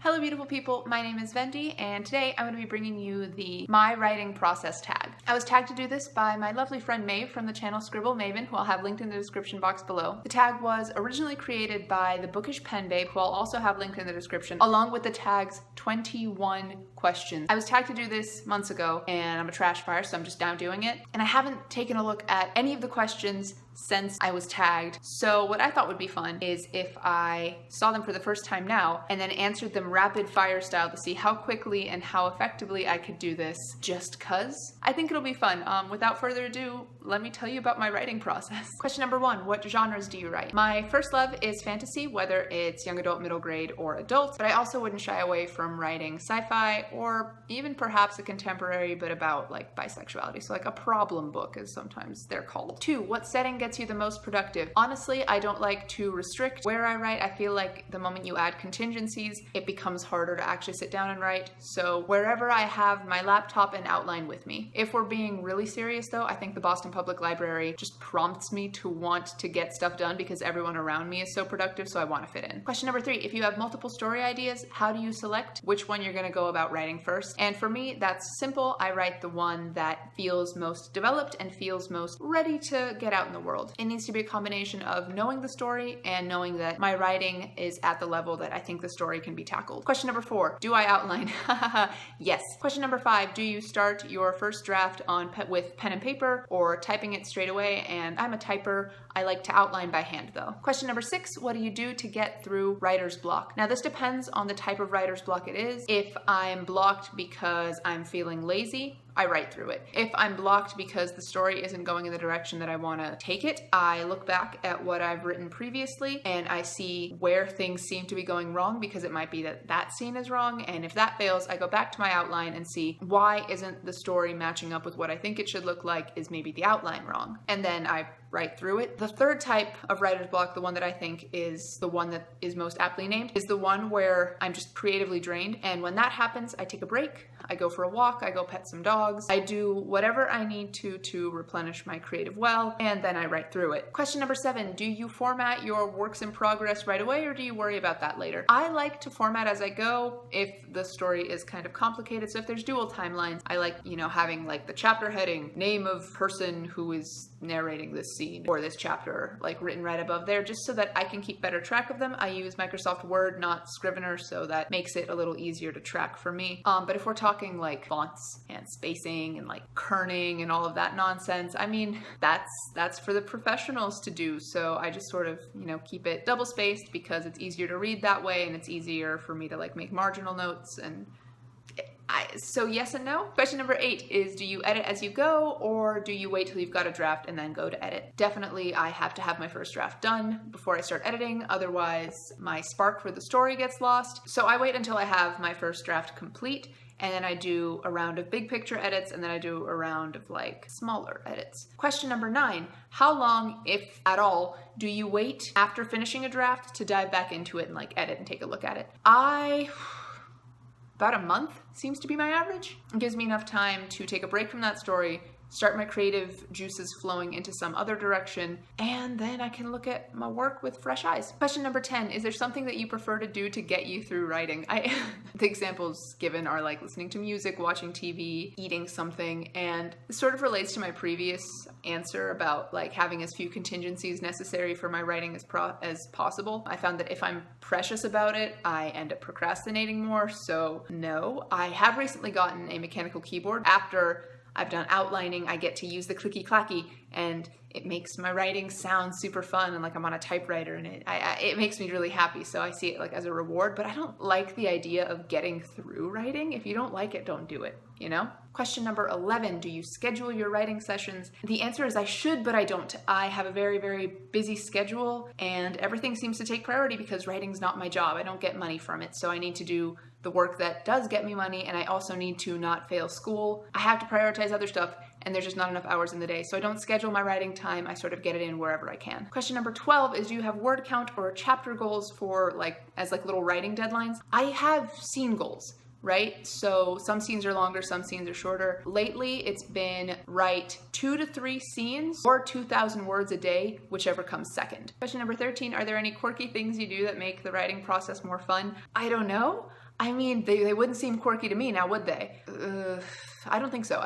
Hello beautiful people, my name is Vendi and today I'm going to be bringing you the My Writing Process tag. I was tagged to do this by my lovely friend Maeve from the channel Scribble Maven, who I'll have linked in the description box below. The tag was originally created by the Bookish Pen Babe, who I'll also have linked in the description, along with the tag's 21 questions. I was tagged to do this months ago and I'm a trash fire, so I'm just now doing it. And I haven't taken a look at any of the questions since I was tagged. So what I thought would be fun is if I saw them for the first time now and then answered them rapid fire style to see how quickly and how effectively I could do this just cuz. I think it'll be fun. Without further ado, let me tell you about my writing process. Question number 1, what genres do you write? My first love is fantasy, whether it's young adult, middle grade, or adult, but I also wouldn't shy away from writing sci-fi or even perhaps a contemporary but about like bisexuality, so like a problem book as sometimes they're called. 2, what setting gets you the most productive? Honestly, I don't like to restrict where I write. I feel like the moment you add contingencies, it becomes harder to actually sit down and write. So wherever I have my laptop and outline with me. If we're being really serious though, I think the Boston Public Library just prompts me to want to get stuff done because everyone around me is so productive, so I want to fit in. Question number 3, if you have multiple story ideas, how do you select which one you're going to go about writing first? And for me, that's simple. I write the one that feels most developed and feels most ready to get out in the world. It needs to be a combination of knowing the story and knowing that my writing is at the level that I think the story can be tackled. Question number 4, do I outline? Yes. Question number 5, do you start your first draft with pen and paper or typing it straight away? And I'm a typer. I like to outline by hand though. Question number 6, what do you do to get through writer's block? Now this depends on the type of writer's block it is. If I'm blocked because I'm feeling lazy, I write through it. If I'm blocked because the story isn't going in the direction that I want to take it, I look back at what I've written previously and I see where things seem to be going wrong, because it might be that that scene is wrong, and if that fails, I go back to my outline and see why isn't the story matching up with what I think it should look like. Is maybe the outline wrong? And then I write through it. The third type of writer's block, the one that I think is the one that is most aptly named, is the one where I'm just creatively drained. And when that happens, I take a break, I go for a walk, I go pet some dogs, I do whatever I need to replenish my creative well, and then I write through it. Question number 7, do you format your works in progress right away or do you worry about that later? I like to format as I go if the story is kind of complicated. So if there's dual timelines, I like, having like the chapter heading, name of person who is narrating this scene or this chapter, like written right above there, just so that I can keep better track of them. I use Microsoft Word, not Scrivener, so that makes it a little easier to track for me. But if we're talking like fonts and spacing and like kerning and all of that nonsense, I mean, that's for the professionals to do. So I just sort of, keep it double spaced because it's easier to read that way and it's easier for me to like make marginal notes. And so yes and no. Question number 8 is, do you edit as you go or do you wait till you've got a draft and then go to edit? Definitely I have to have my first draft done before I start editing, otherwise my spark for the story gets lost. So I wait until I have my first draft complete, and then I do a round of big picture edits, and then I do a round of like smaller edits. Question number 9, how long, if at all, do you wait after finishing a draft to dive back into it and like edit and take a look at it? About a month seems to be my average. It gives me enough time to take a break from that story, start my creative juices flowing into some other direction, and then I can look at my work with fresh eyes. Question number 10, is there something that you prefer to do to get you through writing? The examples given are like listening to music, watching TV, eating something, and this sort of relates to my previous answer about like having as few contingencies necessary for my writing as possible. I found that if I'm precious about it, I end up procrastinating more, so no. I have recently gotten a mechanical keyboard. After I've done outlining, I get to use the clicky clacky, and it makes my writing sound super fun and like I'm on a typewriter, and it makes me really happy. So I see it like as a reward, but I don't like the idea of getting through writing. If you don't like it, don't do it, Question number 11, do you schedule your writing sessions? The answer is I should, but I don't. I have a very, very busy schedule and everything seems to take priority because writing's not my job. I don't get money from it. So I need to do the work that does get me money, and I also need to not fail school. I have to prioritize other stuff, and there's just not enough hours in the day. So I don't schedule my writing time. I sort of get it in wherever I can. Question number 12 is, do you have word count or chapter goals for as little writing deadlines? I have scene goals. right? So some scenes are longer, some scenes are shorter. Lately, it's been write 2 to 3 scenes or 2,000 words a day, whichever comes second. Question number 13, are there any quirky things you do that make the writing process more fun? I don't know. I mean, they wouldn't seem quirky to me now, would they? I don't think so.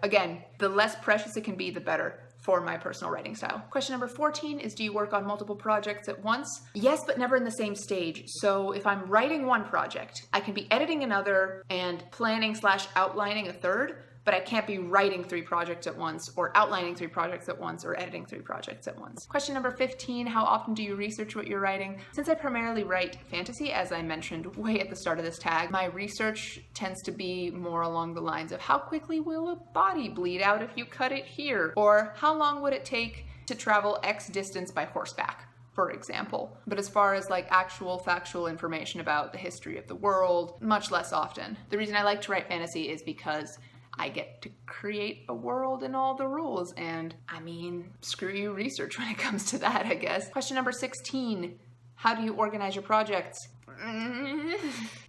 Again, the less precious it can be, the better for my personal writing style. Question number 14 is, do you work on multiple projects at once? Yes, but never in the same stage. So if I'm writing one project, I can be editing another and planning/outlining a third, but I can't be writing 3 projects at once, or outlining 3 projects at once, or editing 3 projects at once. Question number 15, how often do you research what you're writing? Since I primarily write fantasy, as I mentioned way at the start of this tag, my research tends to be more along the lines of how quickly will a body bleed out if you cut it here? Or how long would it take to travel X distance by horseback, for example. But as far as like actual factual information about the history of the world, much less often. The reason I like to write fantasy is because I get to create a world and all the rules, and I mean, screw you research when it comes to that, I guess. Question number 16, how do you organize your projects?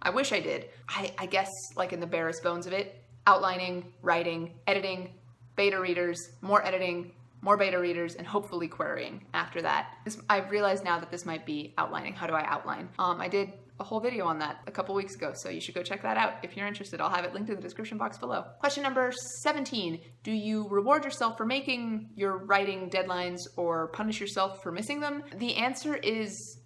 I wish I did. I guess like in the barest bones of it, outlining, writing, editing, beta readers, more editing, more beta readers, and hopefully querying after that. I've realized now that this might be outlining. How do I outline? I did a whole video on that a couple weeks ago, so you should go check that out if you're interested. I'll have it linked in the description box below. Question number 17, do you reward yourself for making your writing deadlines or punish yourself for missing them? The answer is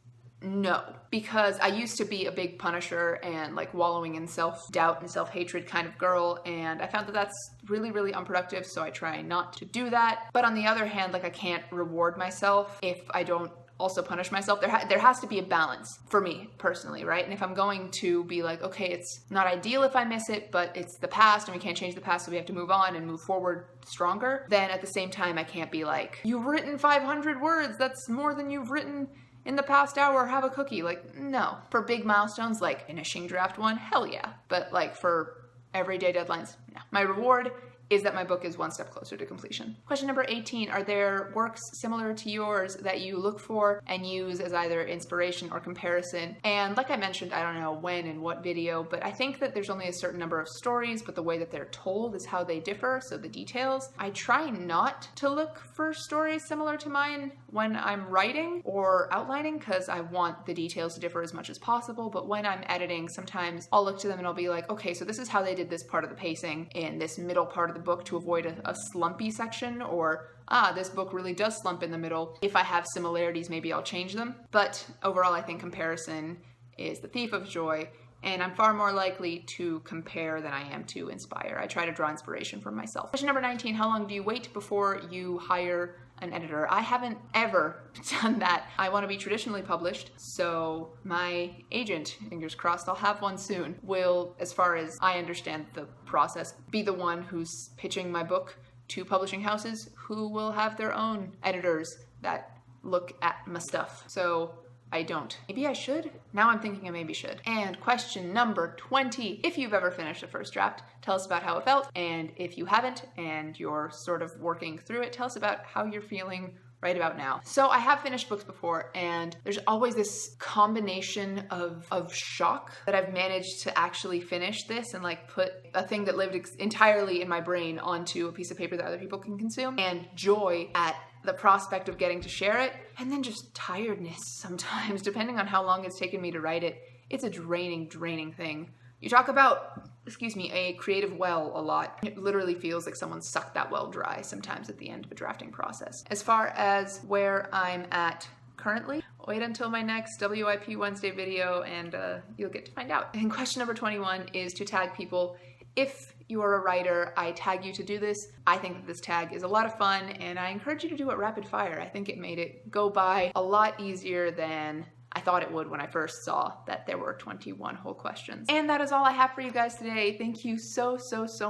no, because I used to be a big punisher and like wallowing in self-doubt and self-hatred kind of girl, and I found that that's really, really unproductive, so I try not to do that. But on the other hand, like I can't reward myself if I don't also punish myself. There has to be a balance for me personally, right? And if I'm going to be like, okay, it's not ideal if I miss it, but it's the past and we can't change the past, so we have to move on and move forward stronger, then at the same time I can't be like, you've written 500 words, that's more than you've written in the past hour, have a cookie. Like, no. For big milestones like finishing draft 1, hell yeah. But like for everyday deadlines, no. My reward is that my book is one step closer to completion. Question number 18, are there works similar to yours that you look for and use as either inspiration or comparison? And like I mentioned, I don't know when and what video, but I think that there's only a certain number of stories, but the way that they're told is how they differ, so the details. I try not to look for stories similar to mine when I'm writing or outlining, because I want the details to differ as much as possible, but when I'm editing, sometimes I'll look to them and I'll be like, okay, so this is how they did this part of the pacing in this middle part of the book to avoid a slumpy section, or this book really does slump in the middle. If I have similarities, maybe I'll change them. But overall, I think comparison is the thief of joy, and I'm far more likely to compare than I am to inspire. I try to draw inspiration from myself. Question number 19, how long do you wait before you hire an editor? I haven't ever done that. I want to be traditionally published, so my agent, fingers crossed I'll have one soon, will, as far as I understand the process, be the one who's pitching my book to publishing houses who will have their own editors that look at my stuff. So I don't. Maybe I should? Now I'm thinking I maybe should. And question number 20, if you've ever finished a first draft, tell us about how it felt. And if you haven't and you're sort of working through it, tell us about how you're feeling right about now. So I have finished books before, and there's always this combination of shock that I've managed to actually finish this and like put a thing that lived entirely in my brain onto a piece of paper that other people can consume, and joy at the prospect of getting to share it, and then just tiredness sometimes, depending on how long it's taken me to write it. It's a draining thing. You talk about, a creative well a lot. It literally feels like someone sucked that well dry sometimes at the end of a drafting process. As far as where I'm at currently, wait until my next WIP Wednesday video and you'll get to find out. And question number 21 is to tag people. If you are a writer, I tag you to do this. I think that this tag is a lot of fun, and I encourage you to do it rapid fire. I think it made it go by a lot easier than I thought it would when I first saw that there were 21 whole questions. And that is all I have for you guys today. Thank you so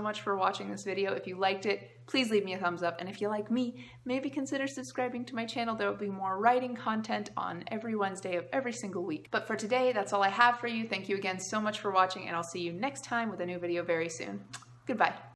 much for watching this video. If you liked it, please leave me a thumbs up. And if you like me, maybe consider subscribing to my channel. There will be more writing content on every Wednesday of every single week. But for today, that's all I have for you. Thank you again so much for watching, and I'll see you next time with a new video very soon. Goodbye.